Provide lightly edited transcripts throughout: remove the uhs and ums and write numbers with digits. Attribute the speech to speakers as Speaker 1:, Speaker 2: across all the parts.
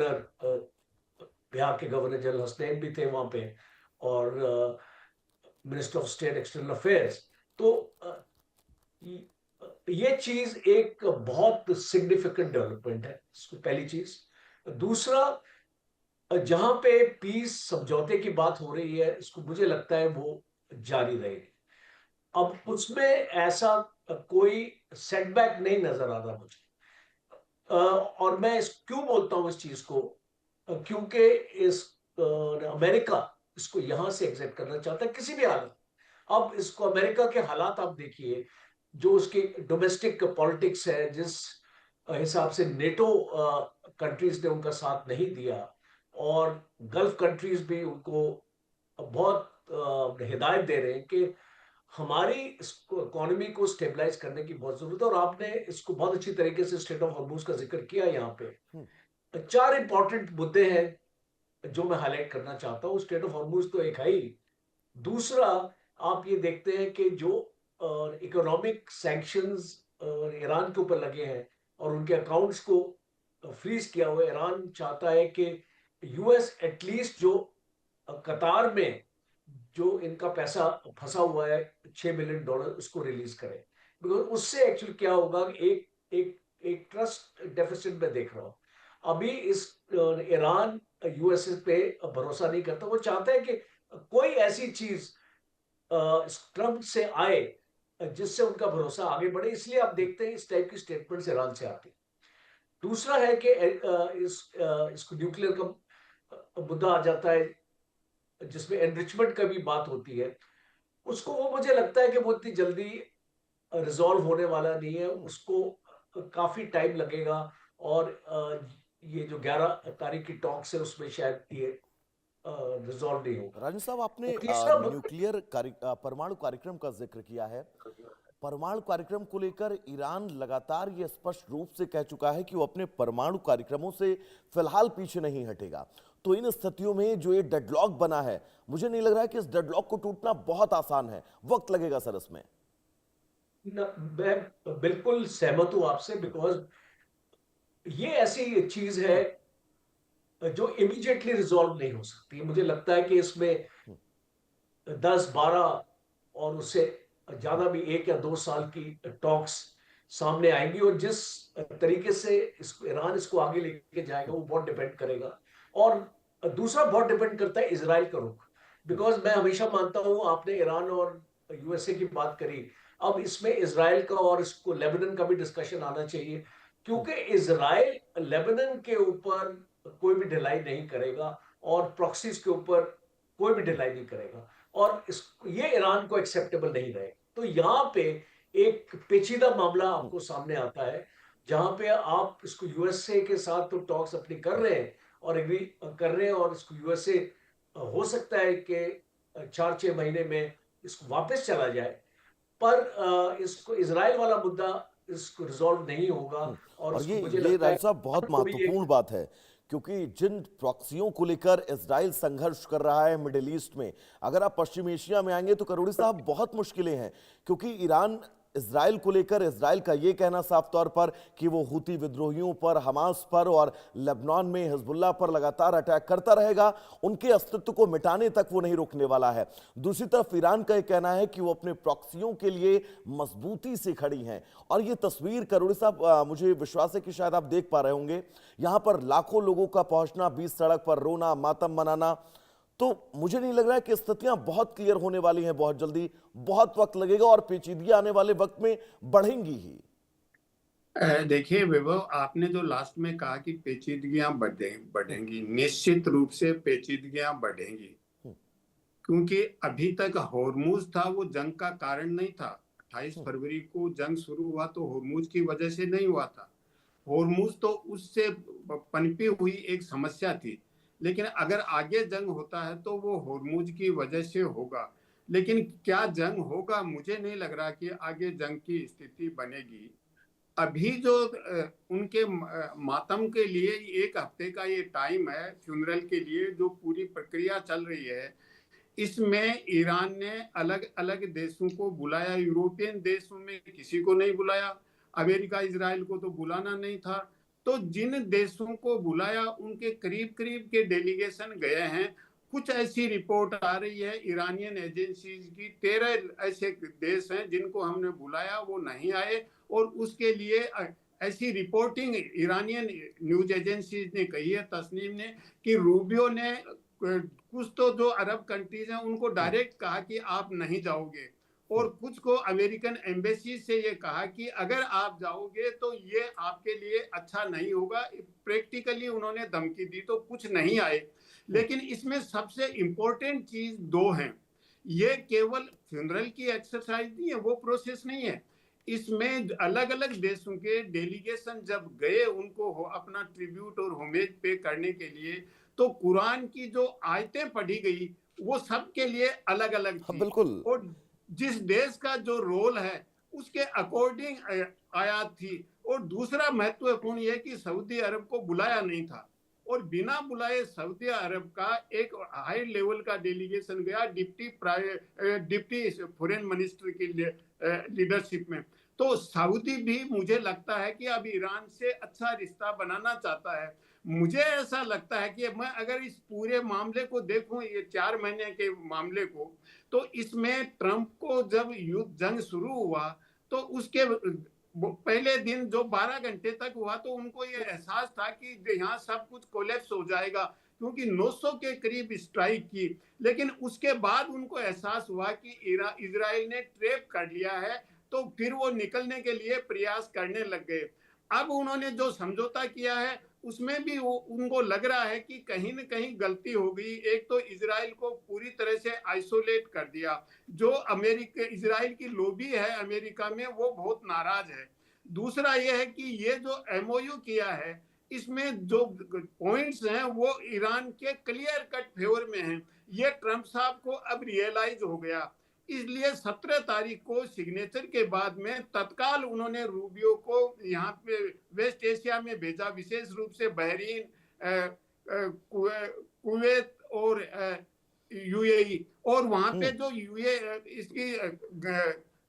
Speaker 1: बिहार के governor general Hasnain भी थे वहां पे, और minister of state external affairs. तो ये चीज एक बहुत सिग्निफिकेंट डेवलपमेंट है, पहली चीज। दूसरा, जहां पे पीस समझौते की बात हो रही है, इसको मुझे लगता है वो जारी रहेगी। अब उसमें ऐसा कोई सेटबैक नहीं नजर आ रहा मुझे। और मैं क्यों बोलता हूं इस चीज को, क्योंकि इस अमेरिका इसको यहां से एग्जिट करना चाहता है किसी भी हालत। अब इसको अमेरिका के हालात आप देखिए, जो उसकी डोमेस्टिक पॉलिटिक्स है, जिस हिसाब से नेटो कंट्रीज ने उनका साथ नहीं दिया, और गल्फ कंट्रीज भी उनको बहुत हिदायत दे रहे हैं कि हमारी इकोनॉमी को स्टेबलाइज करने की बहुत जरूरत है। और आपने इसको बहुत अच्छी तरीके से स्टेट ऑफ हॉर्मूज का जिक्र किया यहाँ पे। चार इंपॉर्टेंट मुद्दे हैं जो मैं हाईलाइट करना चाहता हूँ। स्टेट ऑफ हॉर्मूज तो एक है ही। दूसरा, आप ये देखते हैं कि जो इकोनॉमिक सैंक्शंस ईरान के ऊपर लगे हैं और उनके अकाउंट्स को फ्रीज किया हुआ है, ईरान चाहता है कि यूएस एटलीस्ट जो कतार में जो इनका पैसा फंसा हुआ है, $6 बिलियन, उसको रिलीज करें। बिकॉज उससे एक्चुअली क्या होगा, एक एक एक ट्रस्ट डेफिसिट में देख रहा हूं अभी। इस ईरान यूएसए पे भरोसा नहीं करता। वो चाहता है कि कोई ऐसी चीज ट्रम्प से आए जिससे उनका भरोसा आगे बढ़े। इसलिए आप देखते हैं इस टाइप की स्टेटमेंट्स ईरान से आती है। दूसरा है कि इसको न्यूक्लियर का मुद्दा आ जाता है, जिसमें एनरिचमेंट का भी बात होती है। उसको वो मुझे लगता है कि वो इतनी जल्दी रिजॉल्व होने वाला नहीं है, उसको काफी टाइम लगेगा। और ये जो 11 तारीख की टॉक्स है उसमें शायद ये रिजॉल्व नहीं होगा।
Speaker 2: राजन साहब, आपने
Speaker 1: और तीसरा
Speaker 2: परमाणु कार्यक्रम का जिक्र किया है। परमाणु कार्यक्रम को लेकर ईरान लगातार ये स्पष्ट रूप से कह चुका है कि वो अपने परमाणु कार्यक्रमों से फिलहाल पीछे नहीं हटेगा। तो इन स्थितियों में जो ये डेडलॉक बना है, मुझे नहीं लग रहा है कि इस डेडलॉक को टूटना बहुत आसान है, वक्त लगेगा सर इसमें।
Speaker 1: मैं बिल्कुल सहमत हूं आपसे, बिकॉज ये ऐसी चीज है जो इमीडिएटली रिजॉल्व नहीं हो सकती। मुझे लगता है कि इसमें 10-12 और उससे ज्यादा भी 1 या 2 साल की टॉक्स सामने आएंगी। और जिस तरीके से ईरान इसको आगे लेके जाएगा वो बहुत डिपेंड करेगा। और दूसरा बहुत डिपेंड करता है इसराइल का रुख। बिकॉज मैं हमेशा मानता हूं, आपने ईरान और यूएसए की बात करी, अब इसमें इसराइल का और इसको लेबनान का भी डिस्कशन आना चाहिए। क्योंकि इसराइल लेबनान के ऊपर कोई भी ढिलाई नहीं करेगा, और प्रॉक्सीज के ऊपर कोई भी ढिलाई नहीं करेगा, और ये ईरान को एक्सेप्टेबल नहीं रहेगा। तो यहाँ पे एक पेचीदा मामला आपको सामने आता है, जहां पे आप इसको यूएसए के साथ तो टॉक्स अपनी कर रहे हैं और एग्री कर रहे हैं, और इसको यूएसए हो सकता है कि 4-6 महीने में इसको वापस चला जाए। पर इसको इसराइल वाला मुद्दा इसको रिजॉल्व नहीं होगा। और
Speaker 2: और
Speaker 1: इसको मुझे
Speaker 2: ये
Speaker 1: लगता है
Speaker 2: राज साहब बहुत
Speaker 1: को भी
Speaker 2: महत्वपूर्ण बात है, क्योंकि जिन प्रॉक्सियों को लेकर इजराइल संघर्ष कर रहा है मिडिल ईस्ट में, अगर आप पश्चिम एशिया में आएंगे तो करोड़ी साहब बहुत मुश्किलें हैं। क्योंकि ईरान इजराइल को लेकर, इजराइल का यह कहना साफ तौर पर कि वो हूती विद्रोहियों पर, हमास पर और लेबनान में हिजबुल्लाह पर लगातार अटैक करता रहेगा, उनके अस्तित्व को मिटाने तक वो नहीं रोकने वाला है। दूसरी तरफ ईरान का यह कहना है कि वो अपने प्रॉक्सियों के लिए मजबूती से खड़ी हैं। और ये तस्वीर करोड़ी साहब, मुझे विश्वास है कि शायद आप देख पा रहे होंगे, यहां पर लाखों लोगों का पहुंचना, बीच सड़क पर रोना, मातम मनाना। तो मुझे नहीं लग रहा है कि स्थितियां बहुत क्लियर होने वाली हैं बहुत जल्दी। बहुत वक्त लगेगा और पेचीदगियां आने वाले वक्त में बढ़ेंगी ही।
Speaker 3: देखिए वैभव, आपने जो लास्ट में कहा कि पेचीदगियां बढ़ेंगी, निश्चित रूप से पेचीदगियां बढ़ेंगी। क्योंकि अभी तक होर्मुज था वो जंग का कारण नहीं था। 28 फरवरी को जंग शुरू हुआ तो होर्मुज की वजह से नहीं हुआ था। होर्मुज तो उससे पनपी हुई एक समस्या थी। लेकिन अगर आगे जंग होता है तो वो होर्मुज की वजह से होगा। लेकिन क्या जंग होगा, मुझे नहीं लग रहा कि आगे जंग की स्थिति बनेगी। अभी जो उनके मातम के लिए 1 हफ्ते का ये टाइम है, फ्यूनरल के लिए जो पूरी प्रक्रिया चल रही है, इसमें ईरान ने अलग अलग देशों को बुलाया। यूरोपियन देशों में किसी को नहीं बुलाया। अमेरिका इजराइल को तो बुलाना नहीं था। तो जिन देशों को बुलाया उनके करीब करीब के डेलीगेशन गए हैं। कुछ ऐसी रिपोर्ट आ रही है ईरानियन एजेंसीज की, 13 ऐसे देश हैं जिनको हमने बुलाया, वो नहीं आए। और उसके लिए ऐसी रिपोर्टिंग ईरानियन न्यूज एजेंसीज ने कही है, तस्नीम ने, कि रूबियो ने कुछ तो जो अरब कंट्रीज हैं उनको डायरेक्ट कहा कि आप नहीं जाओगे, और कुछ को अमेरिकन एम्बेसी से ये कहा कि अगर आप जाओगे तो ये आपके लिए अच्छा नहीं होगा। प्रैक्टिकली उन्होंने धमकी दी, तो कुछ नहीं आए। लेकिन इसमें सबसे इंपॉर्टेंट चीज दो हैं। ये केवल फ्यूनरल की एक्सरसाइज नहीं है, वो प्रोसेस नहीं है। इसमें अलग अलग देशों के डेलीगेशन जब गए उनको अपना ट्रिब्यूट और होमेज पे करने के लिए, तो कुरान की जो आयतें पढ़ी गई वो सबके लिए अलग अलग
Speaker 2: हाँ,
Speaker 3: थी।
Speaker 2: बिल्कुल।
Speaker 3: और जिस देश का जो रोल है उसके अकॉर्डिंग आयात थी। और दूसरा महत्वपूर्ण यह कि सऊदी अरब को बुलाया नहीं था, और बिना बुलाए सऊदी अरब का एक हाई लेवल का डेलीगेशन गया डिप्टी फॉरेन मिनिस्टर की लीडरशिप में। तो सऊदी भी मुझे लगता है कि अब ईरान से अच्छा रिश्ता बनाना चाहता है। मुझे ऐसा लगता है कि मैं अगर इस पूरे मामले को देखूं, ये 4 महीने के मामले को, तो इसमें ट्रंप को जब युद्ध जंग शुरू हुआ तो उसके पहले दिन जो 12 घंटे तक हुआ तो उनको ये एहसास था कि यहाँ सब कुछ कोलैप्स हो जाएगा, क्योंकि 900 के करीब स्ट्राइक की। लेकिन उसके बाद उनको एहसास हुआ कि इजराइल ने ट्रैप कर लिया है, तो फिर वो निकलने के लिए प्रयास करने लग गए। अब उन्होंने जो समझौता किया है उसमें भी उनको लग रहा है कि कहीं न कहीं गलती हो गई। एक तो इजराइल को पूरी तरह से आइसोलेट कर दिया। जो अमेरिका इजराइल की लॉबी है अमेरिका में, वो बहुत नाराज है। दूसरा यह है कि ये जो एमओयू किया है इसमें जो पॉइंट्स हैं वो ईरान के क्लियर कट फेवर में हैं। ये ट्रंप साहब को अब रियलाइज हो गया। इसलिए 17 तारीख को सिग्नेचर के बाद में तत्काल उन्होंने रूबियो को यहाँ पे वेस्ट एशिया में भेजा, विशेष रूप से बहरीन, कुवैत और यूएई। और वहां पे जो इसकी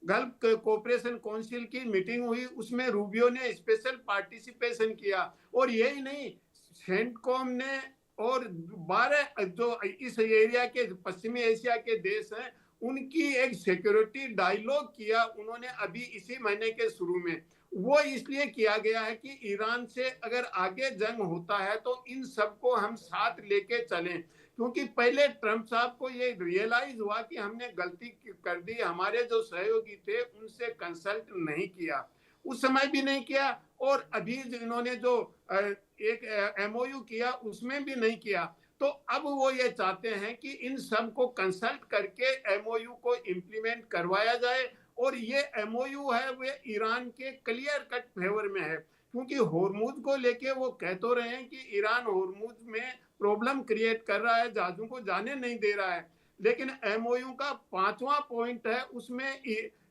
Speaker 3: गल्फ कोऑपरेशन काउंसिल की मीटिंग हुई उसमें रूबियो ने स्पेशल पार्टिसिपेशन किया। और यही नहीं, सेंटकॉम ने और 12 जो इस एरिया के पश्चिमी एशिया के देश हैं उनकी एक सिक्योरिटी डायलॉग किया उन्होंने अभी इसी महीने के शुरू में। वो इसलिए किया गया है कि ईरान से अगर आगे जंग होता है तो इन सबको हम साथ लेके चलें। क्योंकि पहले ट्रंप साहब को ये रियलाइज हुआ कि हमने गलती कर दी, हमारे जो सहयोगी थे उनसे कंसल्ट नहीं किया, उस समय भी नहीं किया, और अभी इन्होंने जो एक एमओयू किया उसमें भी नहीं किया। तो अब वो ये चाहते हैं कि इन सब को कंसल्ट करके एमओयू को इम्प्लीमेंट करवाया जाए। और ये एमओयू है वो ईरान के क्लियर कट फेवर में है, क्योंकि होर्मुज को लेके वो कह तो रहे हैं कि ईरान होर्मुज में प्रॉब्लम क्रिएट कर रहा है, जहाजों को जाने नहीं दे रहा है। लेकिन एमओयू का 5वां पॉइंट है, उसमें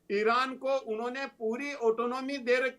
Speaker 3: ईरान को उन्होंने पूरी ऑटोनॉमी दे